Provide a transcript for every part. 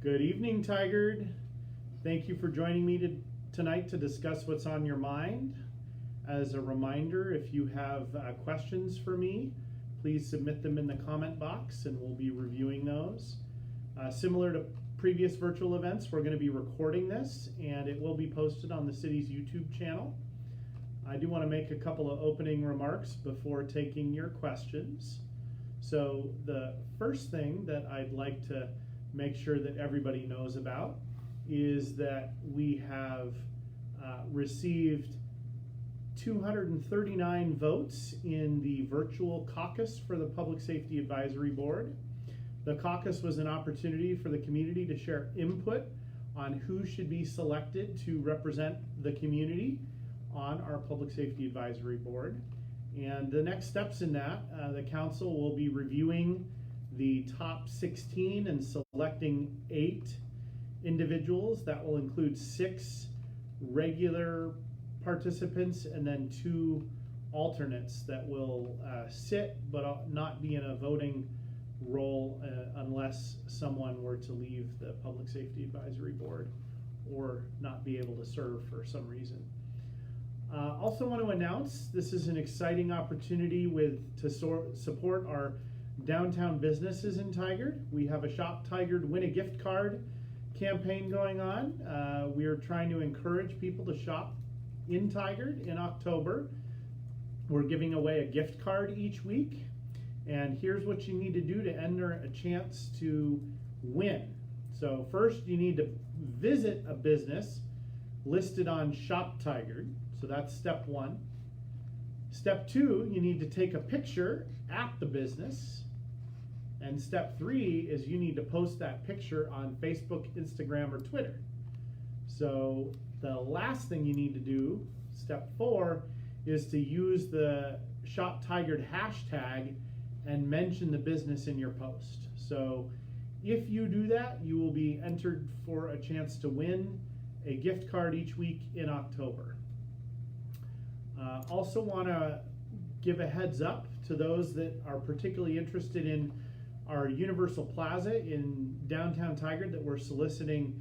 Good evening, Tigard. Thank you for joining me tonight to discuss what's on your mind. As a reminder, if you have questions for me, please submit them in the comment box and we'll be reviewing those. Similar to previous virtual events, we're going to be recording this and it will be posted on the city's YouTube channel. I do want to make a couple of opening remarks before taking your questions. So the first thing that I'd like to make sure that everybody knows about is that we have received 239 votes in the virtual caucus for the Public Safety Advisory Board. The caucus was an opportunity for the community to share input on who should be selected to represent the community on our Public Safety Advisory Board. And the next steps in that, the council will be reviewing the top 16 and selecting 8 individuals. That will include 6 regular participants and then 2 alternates that will sit but not be in a voting role unless someone were to leave the Public Safety Advisory Board or not be able to serve for some reason. Also want to announce this is an exciting opportunity to support our downtown businesses in Tigard. We have a Shop Tigard Win a Gift Card campaign going on. We are trying to encourage people to shop in Tigard in October. We're giving away a gift card each week, and here's what you need to do to enter a chance to win. So first you need to visit a business listed on Shop Tigard. So that's step 1. Step 2, you need to take a picture at the business. And step 3 is you need to post that picture on Facebook, Instagram, or Twitter. So the last thing you need to do, step 4, is to use the Shop Tigard hashtag and mention the business in your post. So if you do that, you will be entered for a chance to win a gift card each week in October. Also want to give a heads up to those that are particularly interested in our Universal Plaza in downtown Tigard that we're soliciting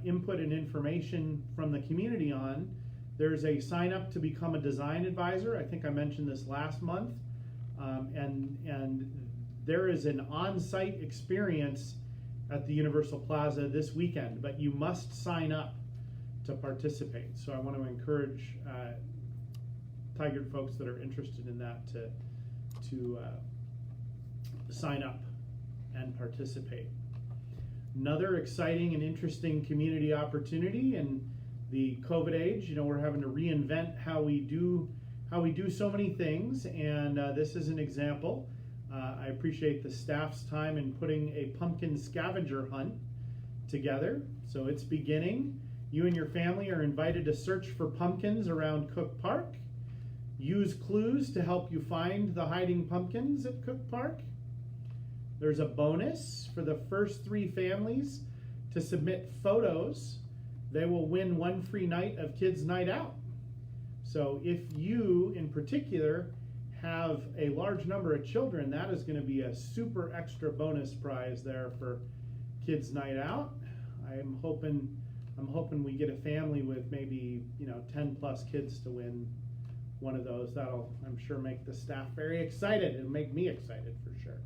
input and information from the community on. There's a sign up to become a design advisor. I think I mentioned this last month. And there is an on-site experience at the Universal Plaza this weekend, but you must sign up to participate. So I want to encourage Tigard folks that are interested in that to sign up and participate. Another exciting and interesting community opportunity in the COVID age. You know, we're having to reinvent how we do so many things, and this is an example. I appreciate the staff's time in putting a pumpkin scavenger hunt together. So it's beginning. You and your family are invited to search for pumpkins around Cook Park. Use clues to help you find the hiding pumpkins at Cook Park. There's a bonus for the first 3 families to submit photos. They will win 1 free night of Kids Night Out. So if you, in particular, have a large number of children, that is going to be a super extra bonus prize there for Kids Night Out. I'm hoping we get a family with maybe 10 plus kids to win one of those. That'll, I'm sure, make the staff very excited and make me excited for sure.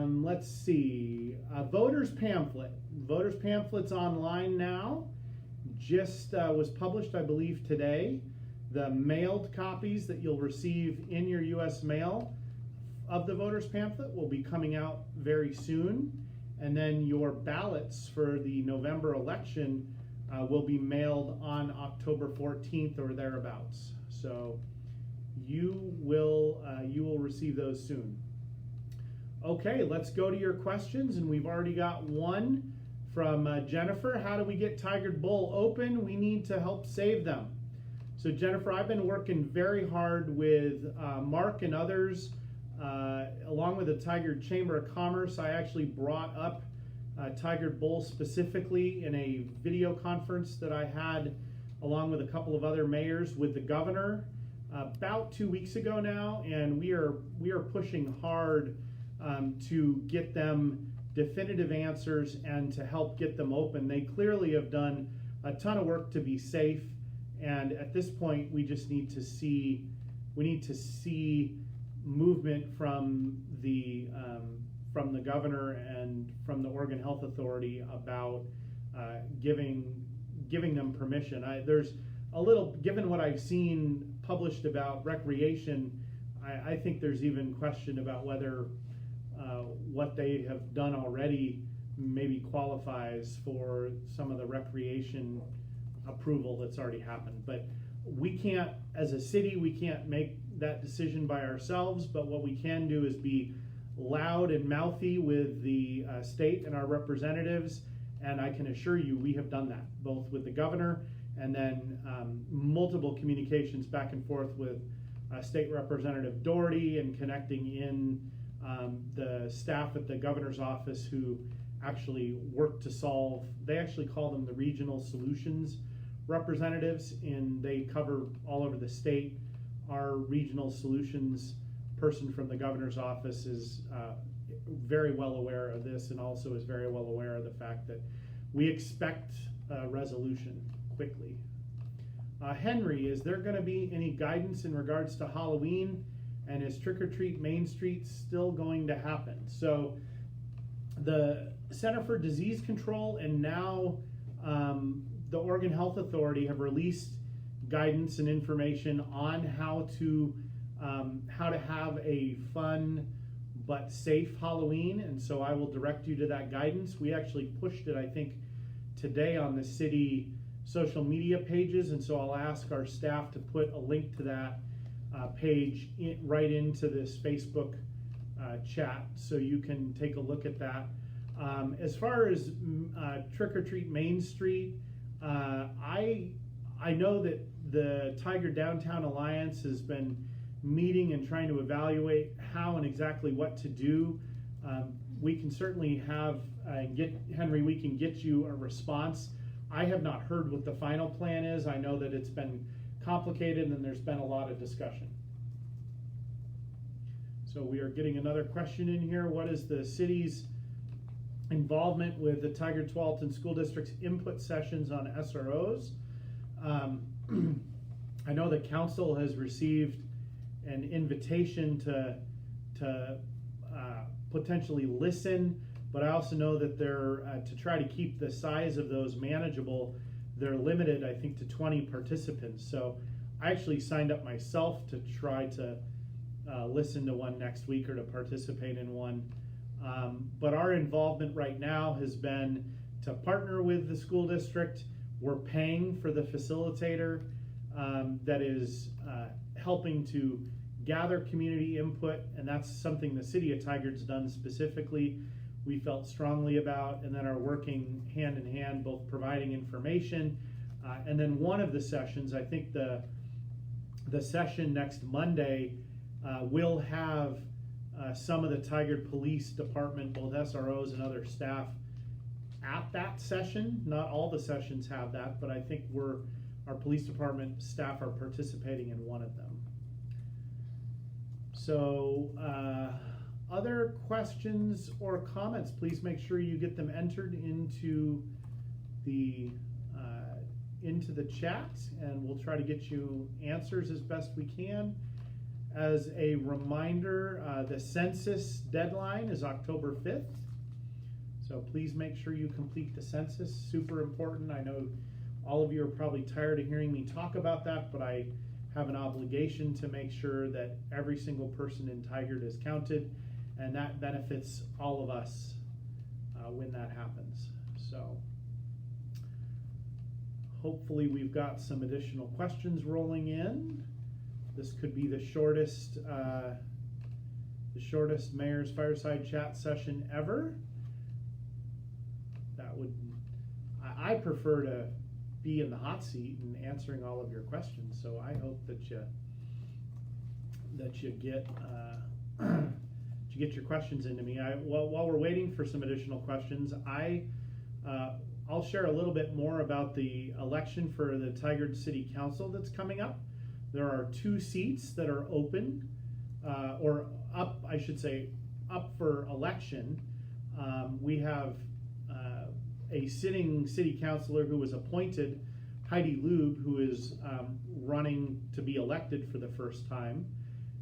Let's see, Voters Pamphlet. Voters Pamphlet's online now. Just was published, I believe, today. The mailed copies that you'll receive in your U.S. mail of the Voters Pamphlet will be coming out very soon. And then your ballots for the November election will be mailed on October 14th or thereabouts. So you will receive those soon. Okay, let's go to your questions, and we've already got one from Jennifer. How do we get Tigard Bull open? We need to help save them. So Jennifer, I've been working very hard with Mark and others, along with the Tigard Chamber of Commerce. I actually brought up Tigard Bull specifically in a video conference that I had along with a couple of other mayors with the governor about 2 weeks ago now, and we are pushing hard to get them definitive answers and to help get them open. They clearly have done a ton of work to be safe, and at this point we just need to see movement from the governor and from the Oregon Health Authority about giving them permission. There's a little, given what I've seen published about recreation, I think there's even question about whether what they have done already maybe qualifies for some of the recreation approval that's already happened. But we can't, as a city, we can't make that decision by ourselves, but what we can do is be loud and mouthy with the state and our representatives, and I can assure you we have done that, both with the governor and then multiple communications back and forth with State Representative Doherty and connecting in the staff at the governor's office who actually work to solve, they actually call them the regional solutions representatives, and they cover all over the state. Our regional solutions person from the governor's office is very well aware of this, and also is very well aware of the fact that we expect a resolution quickly. Henry, is there going to be any guidance in regards to Halloween, and is Trick or Treat Main Street still going to happen? So the Center for Disease Control and now the Oregon Health Authority have released guidance and information on how to have a fun but safe Halloween, and so I will direct you to that guidance. We actually pushed it, I think, today on the city social media pages, and so I'll ask our staff to put a link to that page right into this Facebook chat so you can take a look at that. As far as Trick or Treat Main Street, I know that the Tigard Downtown Alliance has been meeting and trying to evaluate how and exactly what to do. We can certainly have Henry, we can get you a response. I have not heard what the final plan is. I know that it's been complicated and there's been a lot of discussion. So we are getting another question in here. What is the city's involvement with the Tigard Tualatin School District's input sessions on SROs? I know the council has received an invitation to potentially listen, but I also know that they're to try to keep the size of those manageable, they're limited, I think, to 20 participants. So I actually signed up myself to try to listen to one next week or to participate in one. But our involvement right now has been to partner with the school district. We're paying for the facilitator that is helping to gather community input, and that's something the city of Tigard's done specifically. We felt strongly about, and then are working hand in hand, both providing information, and then one of the sessions, I think the session next Monday will have some of the Tigard Police Department, both SROs and other staff at that session. Not all the sessions have that, but I think our police department staff are participating in one of them. So other questions or comments, please make sure you get them entered into the chat, and we'll try to get you answers as best we can. As a reminder, the census deadline is October 5th. So please make sure you complete the census, super important. I know all of you are probably tired of hearing me talk about that, but I have an obligation to make sure that every single person in Tigard is counted, and that benefits all of us when that happens. So hopefully we've got some additional questions rolling in. This could be the shortest Mayor's Fireside Chat session ever. I prefer to be in the hot seat and answering all of your questions, so I hope that you get your questions into me. While we're waiting for some additional questions, I'll share a little bit more about the election for the Tigard City Council that's coming up. There are 2 seats that are open, or up, I should say, up for election. We have a sitting city councilor who was appointed, Heidi Lube, who is running to be elected for the first time.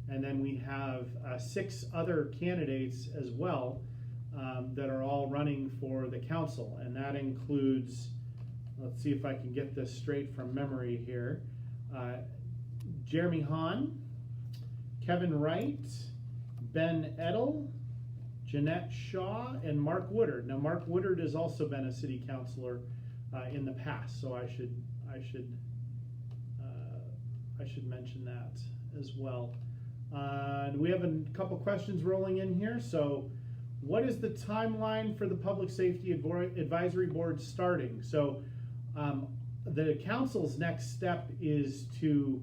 And then we have 6 other candidates as well that are all running for the council. And that includes, let's see if I can get this straight from memory here, Jeremy Hahn, Kevin Wright, Ben Edel, Jeanette Shaw, and Mark Woodard. Now, Mark Woodard has also been a city councilor in the past, so I should mention that as well. We have a couple questions rolling in here. So, what is the timeline for the Public Safety Advisory Board starting? So, the council's next step is to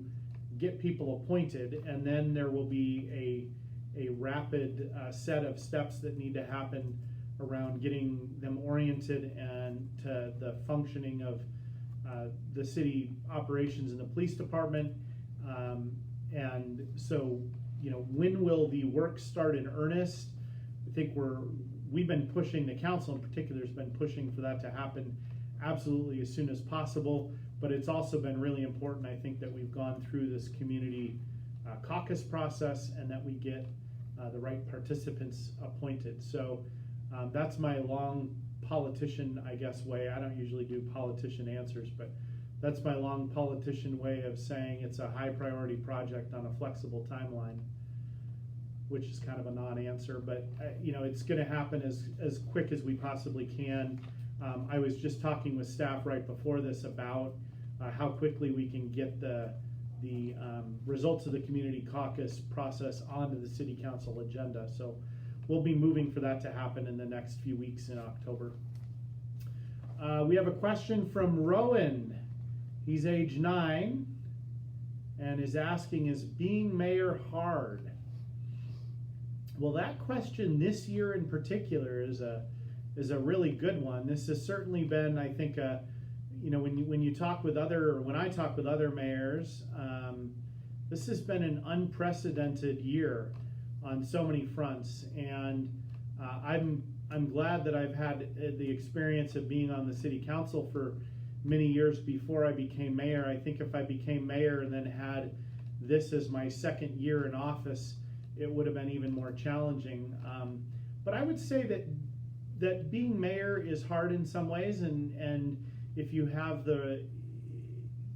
get people appointed, and then there will be a rapid set of steps that need to happen around getting them oriented and to the functioning of the city operations in the police department. And so, when will the work start in earnest? I think we've been pushing, the council in particular has been pushing for that to happen absolutely as soon as possible. But it's also been really important, I think, that we've gone through this community caucus process and that we get the right participants appointed. So that's my long politician, I guess, way. I don't usually do politician answers, but that's my long politician way of saying it's a high priority project on a flexible timeline, which is kind of a non-answer, but it's going to happen as quick as we possibly can. I was just talking with staff right before this about how quickly we can get the results of the community caucus process onto the city council agenda. So we'll be moving for that to happen in the next few weeks in October. We have a question from Rowan. He's age 9 and is asking, is being mayor hard? Well, that question this year in particular is a really good one. This has certainly been, I think, when you talk with when I talk with other mayors, this has been an unprecedented year on so many fronts, and I'm glad that I've had the experience of being on the city council for many years before I became mayor. I think if I became mayor and then had this as my second year in office, it would have been even more challenging. But I would say that being mayor is hard in some ways, and if you have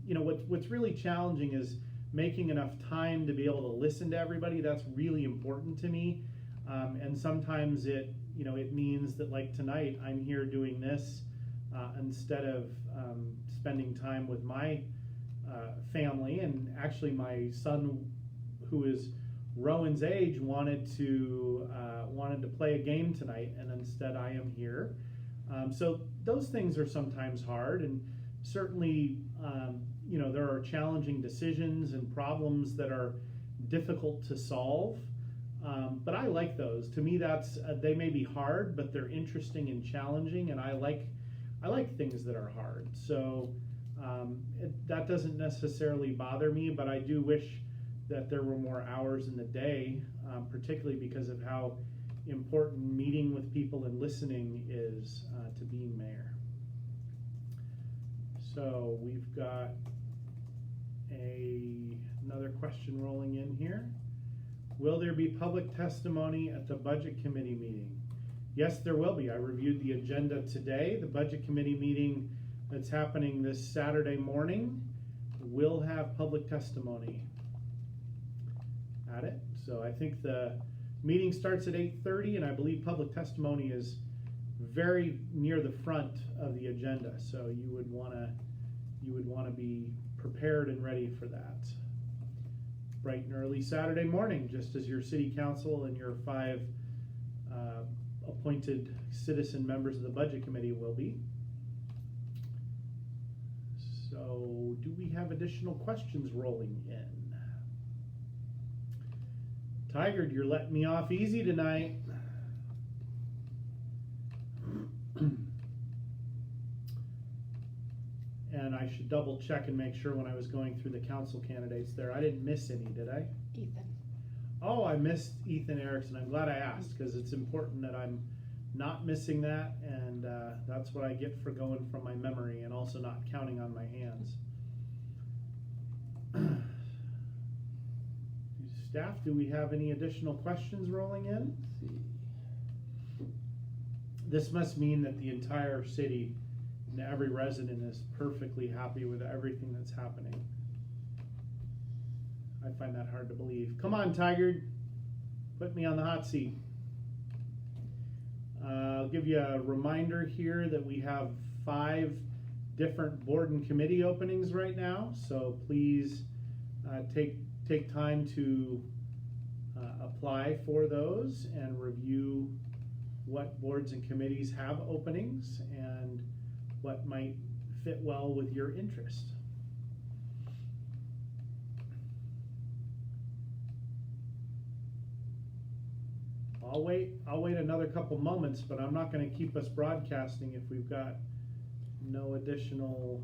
what's really challenging is making enough time to be able to listen to everybody. That's really important to me. And sometimes it means that, like tonight, I'm here doing this instead of spending time with my family. And actually my son, who is Rowan's age, wanted to play a game tonight, and instead I am here. So those things are sometimes hard, and certainly there are challenging decisions and problems that are difficult to solve. But I like those. To me, they may be hard, but they're interesting and challenging, and I like things that are hard. So that doesn't necessarily bother me, but I do wish that there were more hours in the day, particularly because of how important meeting with people and listening is to being mayor. So we've got another question rolling in here. Will there be public testimony at the budget committee meeting? Yes, there will be. I reviewed the agenda today. The budget committee meeting that's happening this Saturday morning will have public testimony at it. So I think the meeting starts at 8:30, and I believe public testimony is very near the front of the agenda. So you would want to be prepared and ready for that. Bright and early Saturday morning, just as your city council and your 5 appointed citizen members of the budget committee will be. So do we have additional questions rolling in? Tigard, you're letting me off easy tonight. And I should double check and make sure when I was going through the council candidates there, I didn't miss any, did I? Ethan. Oh, I missed Ethan Erickson. I'm glad I asked, because it's important that I'm not missing that, and that's what I get for going from my memory and also not counting on my hands. Staff, do we have any additional questions rolling in? Let's see. This must mean that the entire city and every resident is perfectly happy with everything that's happening. I find that hard to believe. Come on, Tigard. Put me on the hot seat. I'll give you a reminder here that we have 5 different board and committee openings right now, so please take time to apply for those and review what boards and committees have openings and what might fit well with your interest. I'll wait another couple moments, but I'm not going to keep us broadcasting if we've got no additional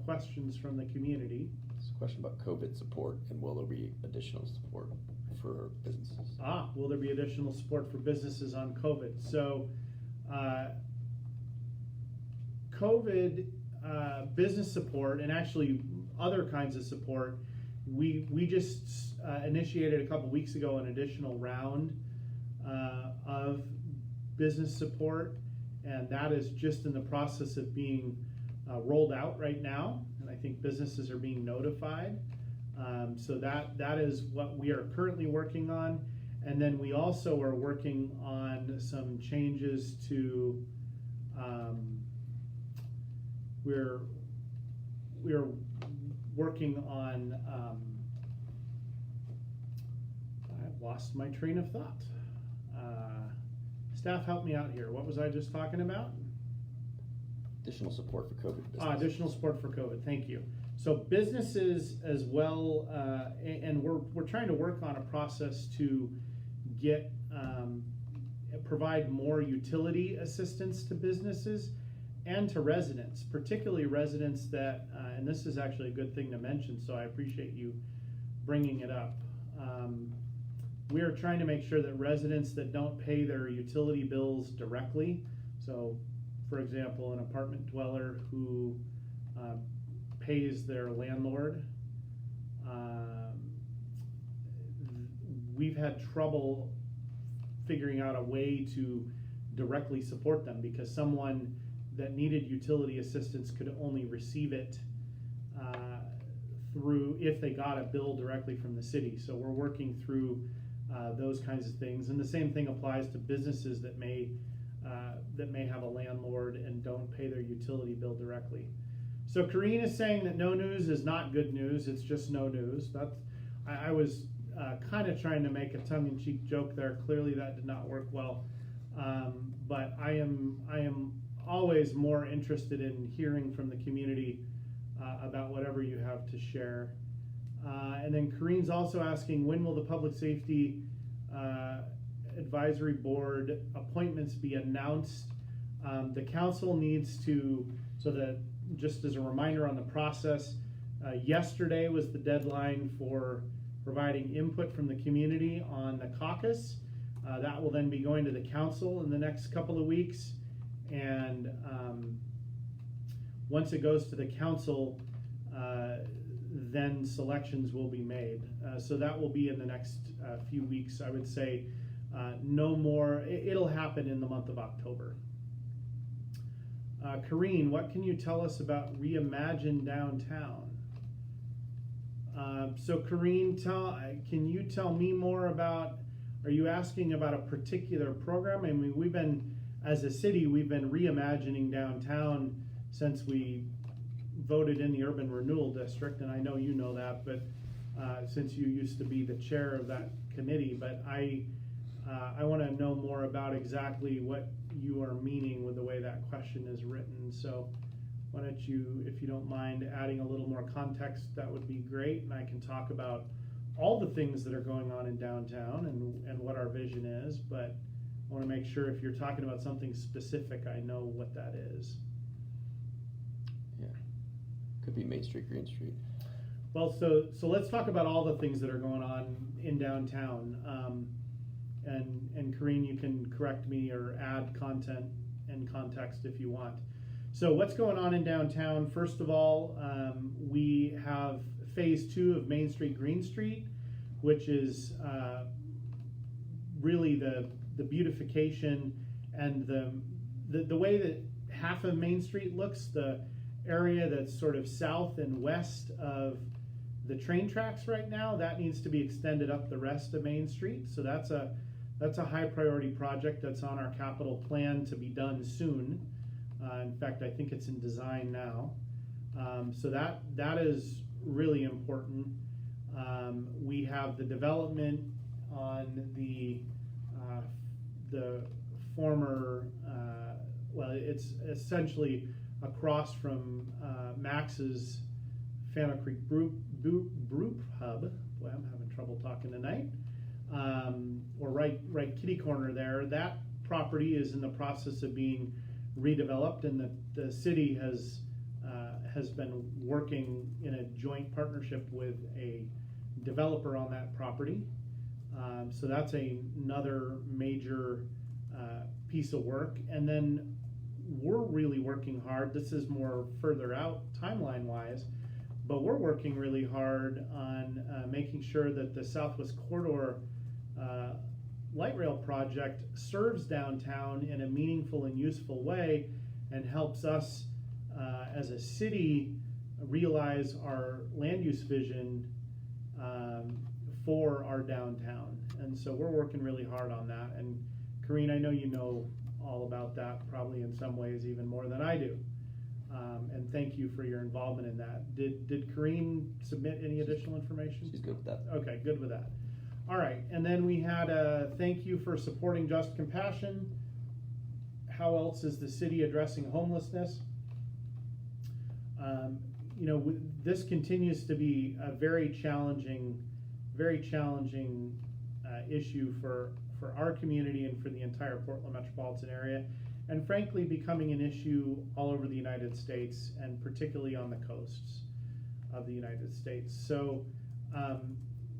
questions from the community. There's a question about COVID support, and will there be additional support for businesses? Will there be additional support for businesses on COVID? So, COVID business support, and actually other kinds of support, we just initiated a couple weeks ago an additional round of business support, and that is just in the process of being rolled out right now, and I think businesses are being notified. So that is what we are currently working on, and then we also are working on some changes to we're working on I've lost my train of thought. Staff, help me out here. What was I just talking about? Additional support for COVID businesses. Additional support for COVID. Thank you. So businesses as well, and we're trying to work on a process to get provide more utility assistance to businesses and to residents, particularly residents that, and this is actually a good thing to mention, so I appreciate you bringing it up. We are trying to make sure that residents that don't pay their utility bills directly, so for example, an apartment dweller who pays their landlord, we've had trouble figuring out a way to directly support them because someone that needed utility assistance could only receive it through if they got a bill directly from the city. So we're working through those kinds of things, and the same thing applies to businesses that may have a landlord and don't pay their utility bill directly. So Corrine is saying that no news is not good news; it's just no news. I was kind of trying to make a tongue-in-cheek joke there. Clearly, that did not work well. But I am always more interested in hearing from the community about whatever you have to share. And then Corrine's also asking, when will the Public Safety Advisory Board appointments be announced? The council needs to, so that just as a reminder on the process, yesterday was the deadline for providing input from the community on the caucus. That will then be going to the council in the next couple of weeks. And once it goes to the council, then selections will be made. So that will be in the next few weeks, I would say. No more, it'll happen in the month of October. Corrine, what can you tell us about Reimagine Downtown? So Corrine, can you tell me more about, are you asking about a particular program? I mean, as a city, we've been reimagining downtown since we voted in the Urban Renewal District, and I know you know that, but since you used to be the chair of that committee, but I want to know more about exactly what you are meaning with the way that question is written. So why don't you, if you don't mind adding a little more context, that would be great, and I can talk about all the things that are going on in downtown and what our vision is, but I want to make sure if you're talking about something specific, I know what that is. Yeah, could be Main Street, Green Street. Well, so let's talk about all the things that are going on in downtown. and Corrine, you can correct me or add content and context if you want. So what's going on in downtown? First of all, we have phase 2 of Main Street, Green Street, which is really the beautification and the way that half of Main Street looks, the area that's sort of south and west of the train tracks right now, that needs to be extended up the rest of Main Street. So that's a high priority project that's on our capital plan to be done soon. In fact, I think it's in design now. So that is really important. We have the development on the former, well, it's essentially across from Max's Fano Creek Brew Hub. Boy, I'm having trouble talking tonight. Or right kitty corner there. That property is in the process of being redeveloped, and the city has been working in a joint partnership with a developer on that property. So that's another major piece of work. And then we're really working hard. This is more further out timeline wise, but we're working really hard on making sure that the Southwest Corridor light rail project serves downtown in a meaningful and useful way and helps us as a city realize our land use vision for our downtown. And so we're working really hard on that. And Corrine, I know you know all about that, probably in some ways even more than I do. And thank you for your involvement in that. Did Corrine submit any additional information? She's good with that. Okay, good with that. All right, and then we had a thank you for supporting Just Compassion. How else is the city addressing homelessness? This continues to be a very challenging issue for our community and for the entire Portland metropolitan area, and frankly becoming an issue all over the United States, and particularly on the coasts of the United States. So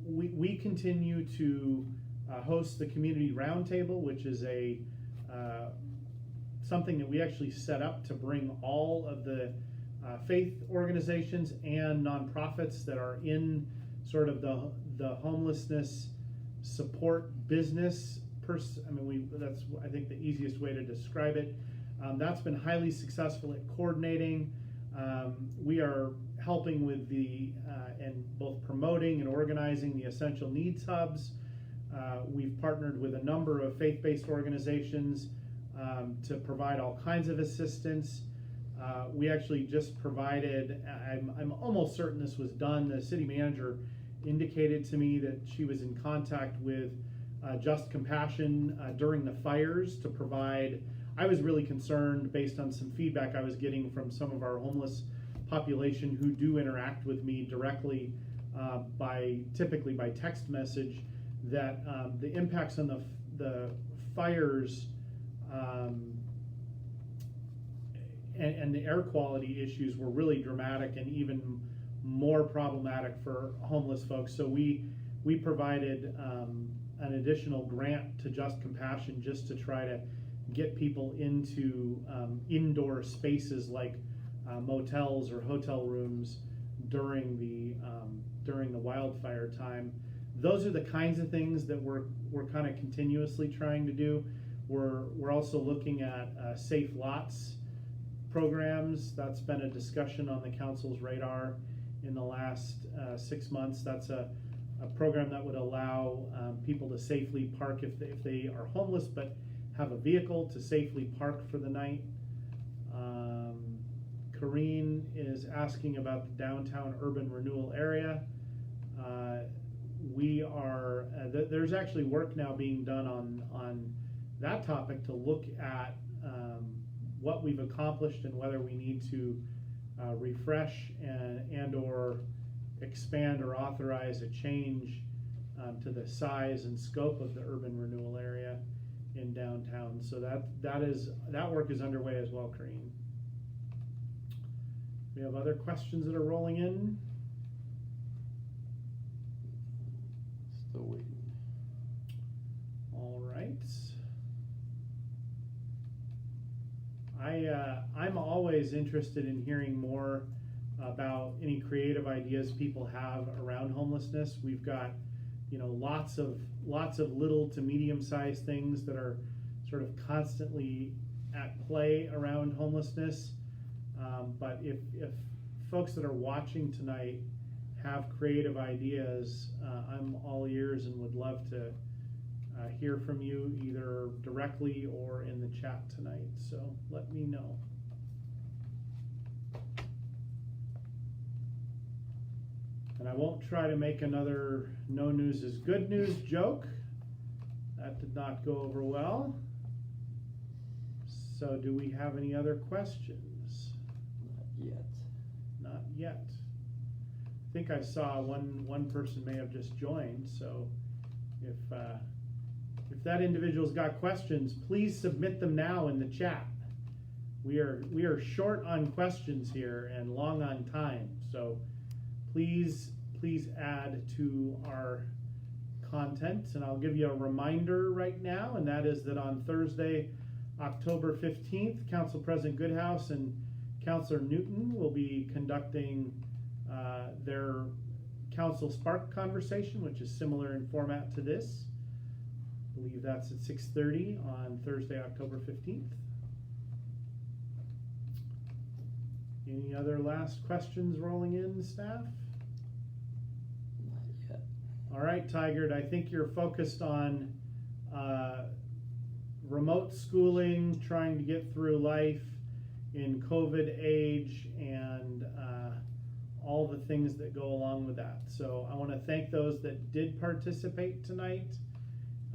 we continue to host the Community Roundtable, which is something that we actually set up to bring all of the faith organizations and nonprofits that are in sort of the homelessness support business. That's, I think, the easiest way to describe it. That's been highly successful at coordinating. We are helping with and both promoting and organizing the Essential Needs Hubs. We've partnered with a number of faith-based organizations to provide all kinds of assistance. We actually just provided, I'm almost certain this was done, the city manager indicated to me that she was in contact with Just Compassion during the fires to provide. I was really concerned based on some feedback I was getting from some of our homeless population who do interact with me directly typically by text message, that the impacts on the fires and the air quality issues were really dramatic and even more problematic for homeless folks. So we provided an additional grant to Just Compassion just to try to get people into indoor spaces like motels or hotel rooms during the wildfire time. Those are the kinds of things that we're kind of continuously trying to do. We're also looking at safe lots programs. That's been a discussion on the council's radar in the last 6 months. That's a program that would allow people to safely park if they are homeless but have a vehicle to safely park for the night. Corrine is asking about the downtown urban renewal area. There's actually work now being done on that topic to look at what we've accomplished and whether we need to refresh and or expand or authorize a change to the size and scope of the urban renewal area in downtown. So that work is underway as well, Corrine. We have other questions that are rolling in. Still waiting. All right. I'm always interested in hearing more about any creative ideas people have around homelessness. We've got, lots of little to medium-sized things that are sort of constantly at play around homelessness. But if folks that are watching tonight have creative ideas, I'm all ears and would love to hear from you either directly or in the chat tonight. So let me know. And I won't try to make another no news is good news joke. That did not go over well. So do we have any other questions? Not yet. Not yet. I think I saw one person may have just joined, so if that individual's got questions, please submit them now in the chat. We are short on questions here and long on time, so please add to our content. And I'll give you a reminder right now, and that is that on Thursday, October 15th, Council President Goodhouse and Councilor Newton will be conducting their Council Spark conversation, which is similar in format to this. I believe that's at 6:30 on Thursday, October 15th. Any other last questions rolling in, staff? Not yet. All right, Tigard, I think you're focused on remote schooling, trying to get through life in COVID age, and all the things that go along with that. So I want to thank those that did participate tonight.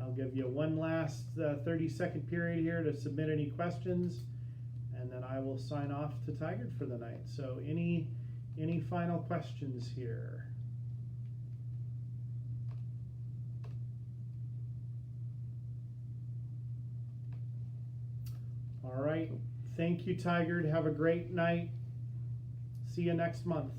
I'll give you one last 30-second period here to submit any questions, and then I will sign off to Tigard for the night. So any final questions here? All right. Thank you, Tigard. Have a great night. See you next month.